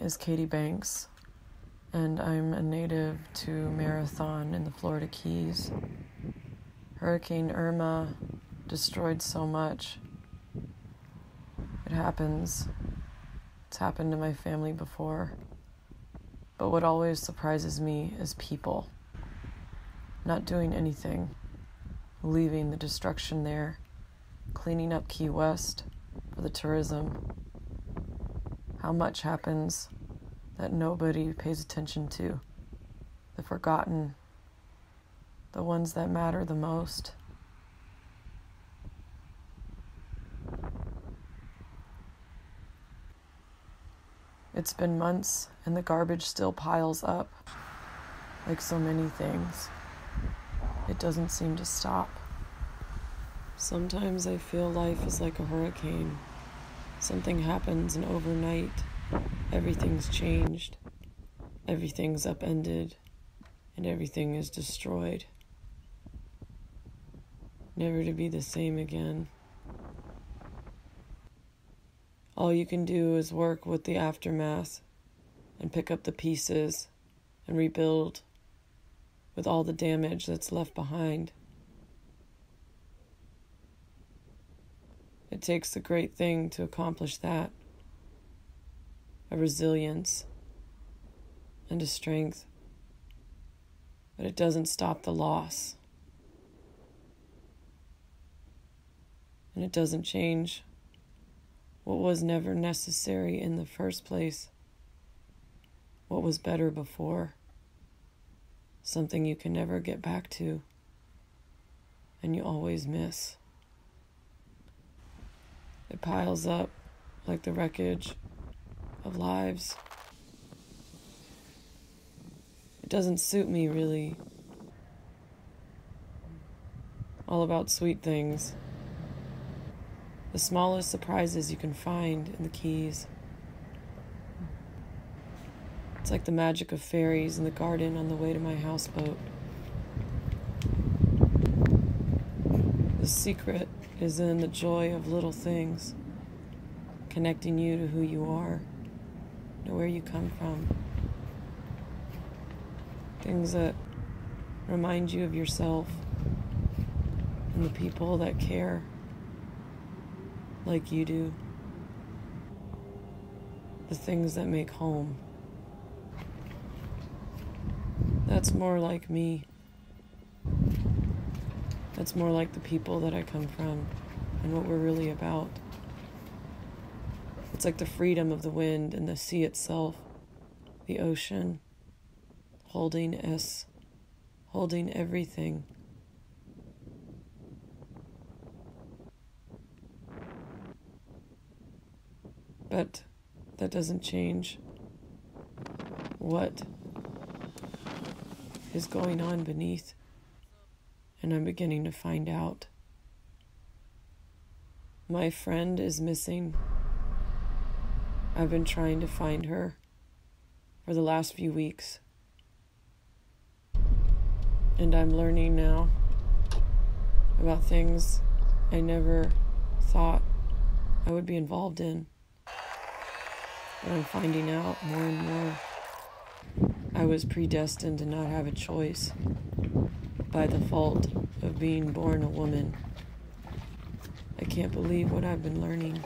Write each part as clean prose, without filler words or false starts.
is Katie Banks, and I'm a native to Marathon in the Florida Keys. Hurricane Irma destroyed so much. It happens. It's happened to my family before. But what always surprises me is people. Not doing anything. Leaving the destruction there. Cleaning up Key West for the tourism. How much happens that nobody pays attention to. The forgotten. The ones that matter the most. It's been months and the garbage still piles up. Like so many things. It doesn't seem to stop. Sometimes I feel life is like a hurricane. Something happens and overnight, everything's changed. Everything's upended and everything is destroyed. Never to be the same again. All you can do is work with the aftermath and pick up the pieces and rebuild with all the damage that's left behind. It takes a great thing to accomplish that. A resilience and a strength. But it doesn't stop the loss. And it doesn't change what was never necessary in the first place. What was better before. Something you can never get back to. And you always miss. It piles up like the wreckage of lives. It doesn't suit me, really. All about sweet things. The smallest surprises you can find in the Keys. It's like the magic of fairies in the garden on the way to my houseboat. The secret is in the joy of little things, connecting you to who you are, to where you come from. Things that remind you of yourself and the people that care like you do. The things that make home. That's more like me. That's more like the people that I come from and what we're really about. It's like the freedom of the wind and the sea itself, the ocean, holding us, holding everything. But that doesn't change what is going on beneath. And I'm beginning to find out. My friend is missing. I've been trying to find her for the last few weeks. And I'm learning now about things I never thought I would be involved in. But I'm finding out more and more. I was predestined to not have a choice by the fault of being born a woman. I can't believe what I've been learning.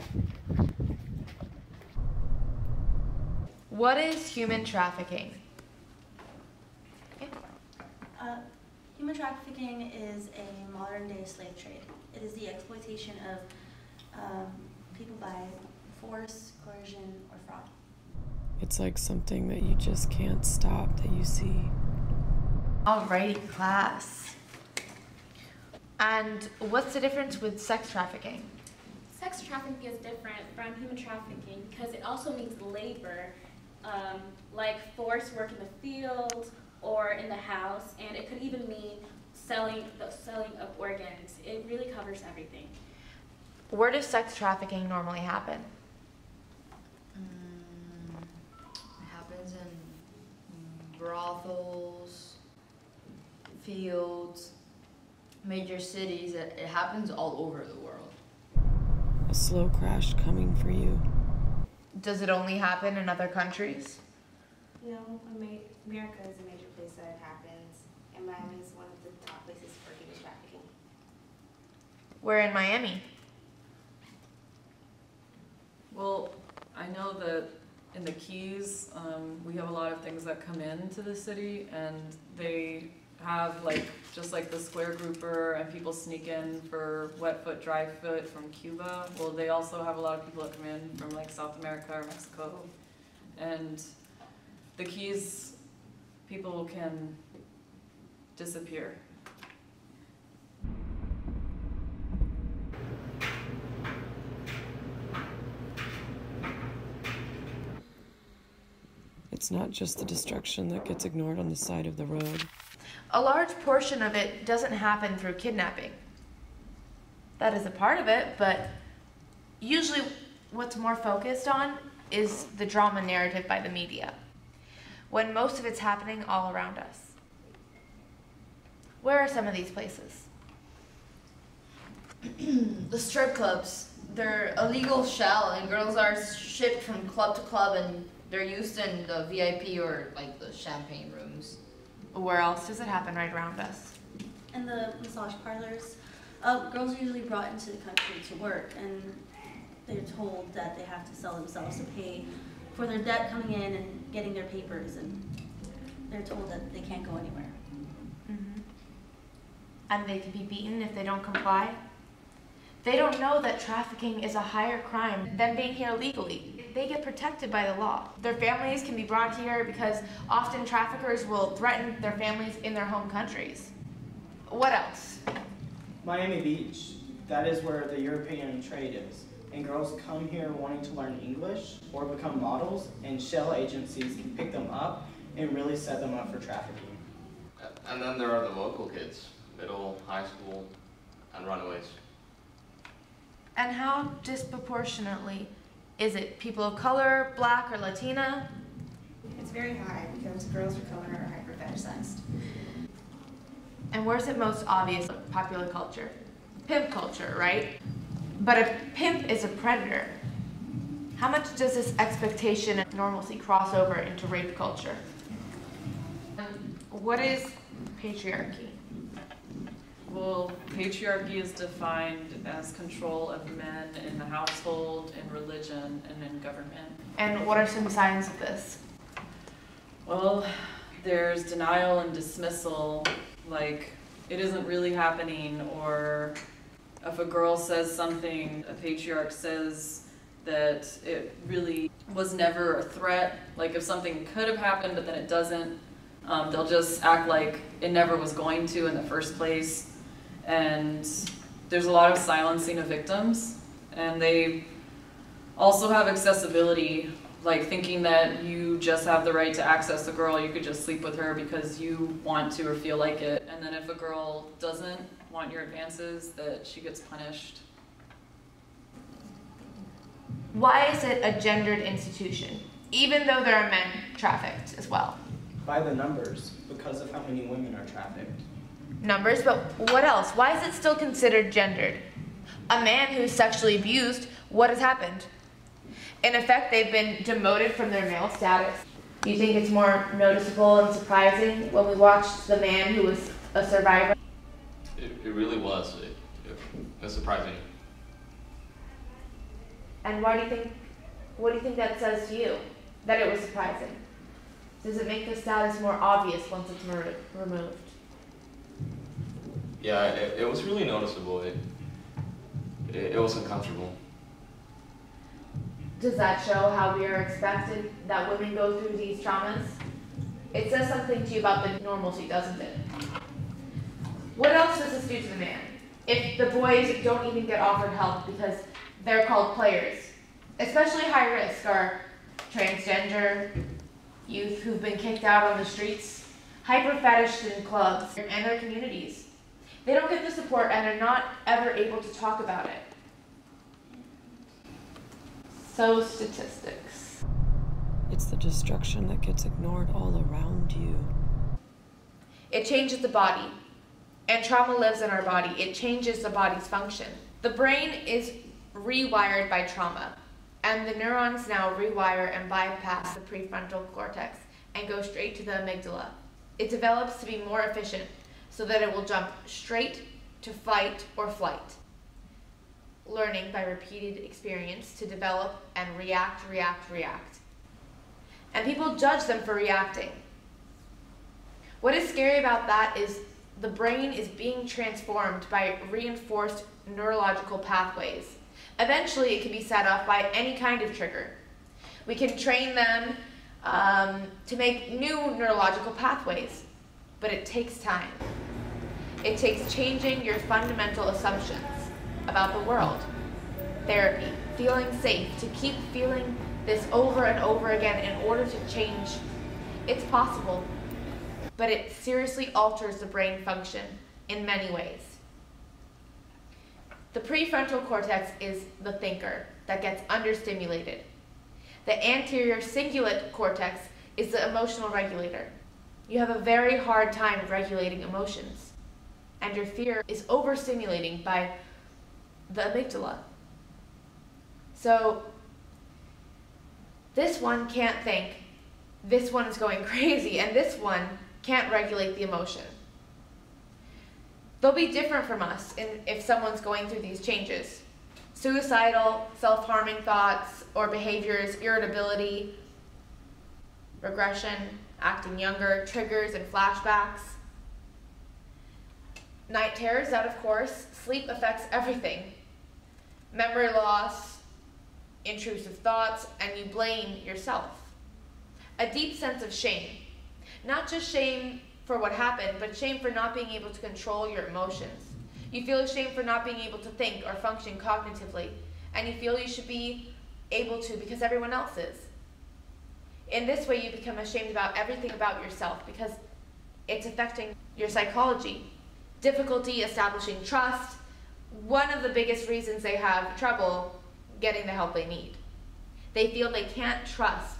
What is human trafficking? Human trafficking is a modern-day slave trade. It is the exploitation of people by force, coercion, or fraud. It's like something that you just can't stop, that you see. Alrighty, class. And what's the difference with sex trafficking? Sex trafficking is different from human trafficking because it also means labor, like forced work in the field or in the house, and it could even mean selling of organs. It really covers everything. Where does sex trafficking normally happen? It happens in brothels, fields, major cities. It happens all over the world. A slow crash coming for you. Does it only happen in other countries? You know, America is a major place that it happens, and Miami is one of the top places for human trafficking. We're in Miami. Well, I know that in the Keys, we have a lot of things that come into the city, and they have just like the square grouper, and people sneak in for wet foot, dry foot from Cuba. Well, they also have a lot of people that come in from like South America or Mexico, and the Keys, people can disappear. It's not just the destruction that gets ignored on the side of the road. A large portion of it doesn't happen through kidnapping. That is a part of it, but usually what's more focused on is the drama narrative by the media, when most of it's happening all around us. Where are some of these places? The strip clubs. They're a legal shell, and girls are shipped from club to club, and they're used in the VIP or like the champagne rooms. Where else does it happen right around us? In the massage parlors, girls are usually brought into the country to work, and they're told that they have to sell themselves to pay for their debt coming in and getting their papers, and they're told that they can't go anywhere. Mm-hmm. And they can be beaten if they don't comply. They don't know that trafficking is a higher crime than being here legally. They get protected by the law. Their families can be brought here because often traffickers will threaten their families in their home countries. What else? Miami Beach. That is where the European trade is. And girls come here wanting to learn English or become models, and shell agencies can pick them up and really set them up for trafficking. And then there are the local kids, middle, high school, and runaways. And how disproportionately is it? People of color, black, or Latina? It's very high because girls of color are hyper-fetishized. And where's it most obvious? Popular culture. Pimp culture, right? But a pimp is a predator. How much does this expectation of normalcy cross over into rape culture? What is patriarchy? Well, patriarchy is defined as control of men in the household, in religion, and in government. And what are some signs of this? Well, there's denial and dismissal, like it isn't really happening, or if a girl says something, a patriarch says that it really was never a threat. Like if something could have happened but then it doesn't, they'll just act like it never was going to in the first place. And there's a lot of silencing of victims, and they also have accessibility, like thinking that you just have the right to access a girl, you could just sleep with her because you want to or feel like it. And then if a girl doesn't want your advances, that she gets punished. Why is it a gendered institution, even though there are men trafficked as well? By the numbers, because of how many women are trafficked. Numbers, but what else? Why is it still considered gendered? A man who's sexually abused, what has happened? In effect, they've been demoted from their male status. Do you think it's more noticeable and surprising when we watched the man who was a survivor? It really was. It's surprising. And what do you think that says to you, that it was surprising? Does it make the status more obvious once it's removed? Yeah, it was really noticeable. It was uncomfortable. Does that show how we are expected that women go through these traumas? It says something to you about the normalcy, doesn't it? What else does this do to the man? If the boys don't even get offered help because they're called players, especially high risk are transgender youth who've been kicked out on the streets, hyper-fetished in clubs and their communities. They don't get the support and are not ever able to talk about it. So statistics. It's the destruction that gets ignored all around you. It changes the body, and trauma lives in our body. It changes the body's function. The brain is rewired by trauma. And the neurons now rewire and bypass the prefrontal cortex and go straight to the amygdala. It develops to be more efficient so that it will jump straight to fight or flight, learning by repeated experience to develop and react. And people judge them for reacting. What is scary about that is the brain is being transformed by reinforced neurological pathways. Eventually, it can be set off by any kind of trigger. We can train them to make new neurological pathways, but it takes time. It takes changing your fundamental assumptions about the world. Therapy, feeling safe, to keep feeling this over and over again in order to change. It's possible, but it seriously alters the brain function in many ways. The prefrontal cortex is the thinker that gets understimulated. The anterior cingulate cortex is the emotional regulator. You have a very hard time regulating emotions, and your fear is overstimulating by the amygdala. So this one can't think, this one is going crazy, and this one can't regulate the emotion. They'll be different from us if someone's going through these changes. Suicidal, self-harming thoughts or behaviors, irritability, regression, acting younger, triggers and flashbacks. Night terrors, that of course. Sleep affects everything. Memory loss, intrusive thoughts, and you blame yourself. A deep sense of shame. Not just shame for what happened, but shame for not being able to control your emotions. You feel ashamed for not being able to think or function cognitively, and you feel you should be able to because everyone else is. In this way, you become ashamed about everything about yourself because it's affecting your psychology. Difficulty establishing trust. One of the biggest reasons they have trouble getting the help they need. They feel they can't trust,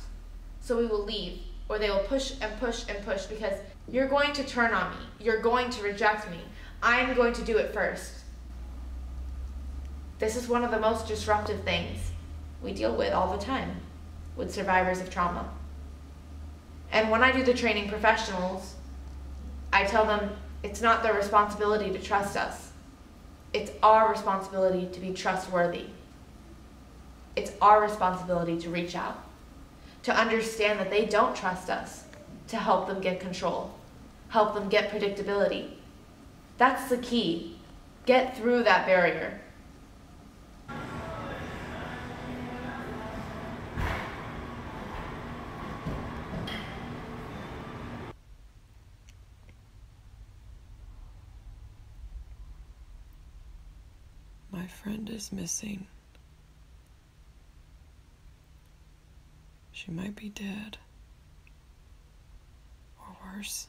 so we will leave, or they will push and push and push because you're going to turn on me, you're going to reject me, I'm going to do it first. This is one of the most disruptive things we deal with all the time with survivors of trauma. And when I do the training professionals, I tell them it's not their responsibility to trust us. It's our responsibility to be trustworthy. It's our responsibility to reach out, to understand that they don't trust us, to help them get control, help them get predictability. That's the key. Get through that barrier. My friend is missing. She might be dead. Or worse.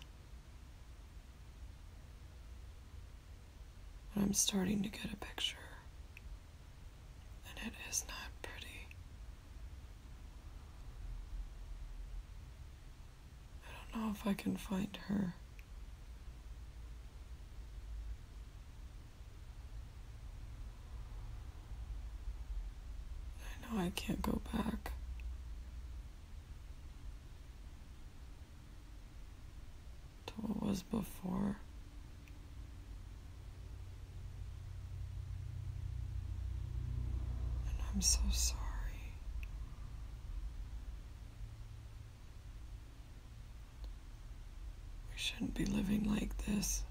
But I'm starting to get a picture. And it is not pretty. I don't know if I can find her. I know I can't go back. To what was before. And I'm so sorry. We shouldn't be living like this.